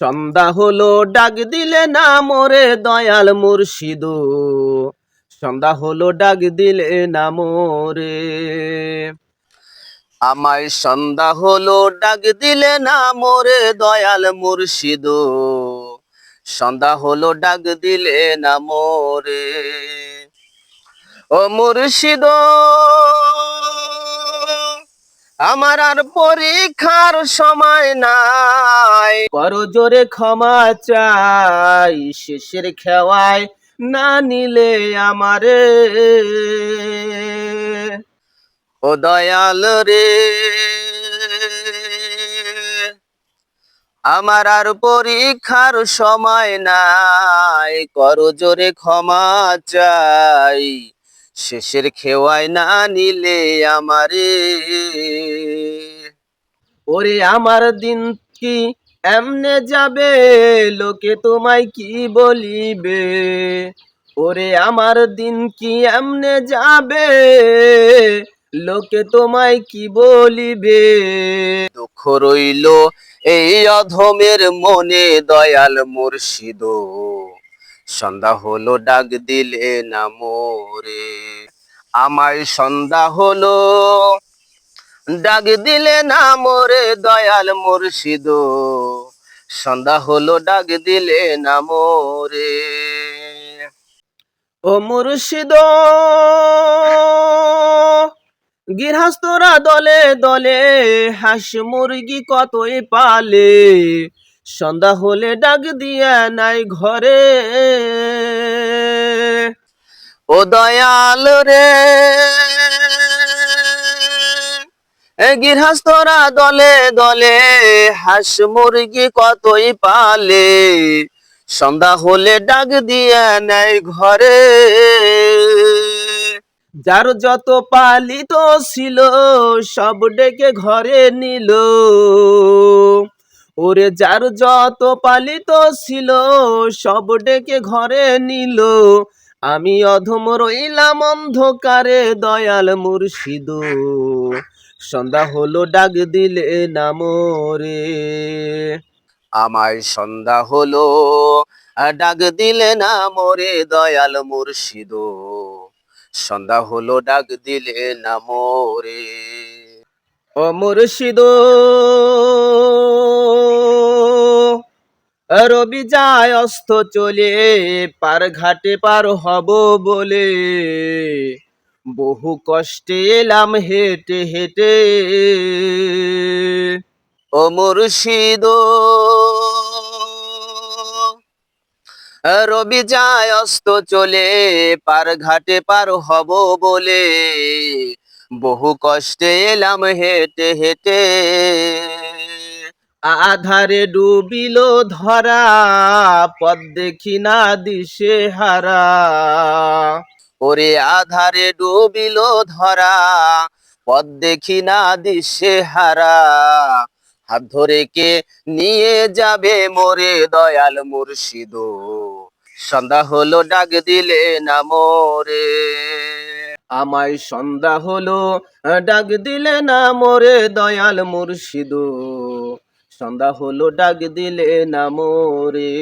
সন্ধ্যা হলো ডাক দিলে না মোরে দয়াল মুর্শিদ, সন্ধ্যা হলো ডাক দিলে না মোরে। আমায় সন্ধ্যা হলো ডাক দিলে না মোরে দয়াল মুর্শিদ, সন্ধ্যা হলো ডাক দিলে না মোরে। ও মুর্শিদ, আমার আর পরীক্ষার সময় নাই, করো জোরে ক্ষমা চাই, শেষের খেওয়ায় না নিলে আমারে। ও দয়াল রে, আমার আর পরীক্ষার সময় নাই, করো জোরে ক্ষমা চাই, শেষের খেওয়ায় না নিলে আমারে। ওরে আমার দিন কি এমনে যাবে, লোকে তোমায় কি বলিবে। ওরে আমার দিন কি এমনে যাবে, লোকে তোমায় কি বলিবে। দুঃখ রইল এই অধমের মনে দয়াল মুর্শিদ, সন্ধ্যা হলো ডাক দিলে না মোরে। আমায় সন্ধ্যা হলো ডাক দিলে না মোরে দয়াল মুর্শিদ, সন্ধ্যা হলো ডাক দিলে না মোরে। ও মুর্শিদ, গৃহস্থরা দলে দলে হাঁস মুরগি কতই পালে, সন্ধ্যা হলে ডাক দিয়া নাই ঘরে। ও দয়াল রে, গৃহস্থরা দলে দলে হাঁস মুরগি কতই পালে, সন্ধ্যা হলে ডাক দিয়া নাই ঘরে। যার যত পালিত ছিল সব ডেকে ঘরে নিল, ওরে যার যত পালিত ছিল সব ডেকে ঘরে নিল। আমি অধম রইলাম অন্ধকারে দয়াল মুর্শিদ, সন্ধ্যা হলো ডাক দিলে না মোরে। আমায় সন্ধ্যা হলো ডাক দিলে না মোরে দয়াল মুর্শিদ, সন্ধ্যা হলো ডাক দিলে না মোরে। ও মুর্শিদ, রবি যায় অস্ত চলে, পার ঘাটে পার হব বলে, বহু কষ্টে এলাম হেঁটে হেঁটে। ও মুর্শিদ, রবি যায় অস্ত চলে, পার ঘাটে পার হব বলে, বহু কষ্টে এলাম হেঁটে হেঁটে। আধারে ডুবিল ধরা, পথ দেখি না দিশে হারা। ওরে আধারে ডুবিল ধরা, পথ দেখি না দিশে হারা। হাত ধরে কে নিয়ে যাবে মোরে দয়াল মুর্শিদ, সন্ধ্যা হলো ডাক দিলে না মোরে। আমায় সন্ধ্যা হলো ডাক দিলে না মোরে দয়াল মুর্শিদ, সন্ধ্যা হলো ডাক দিলে না মোরে।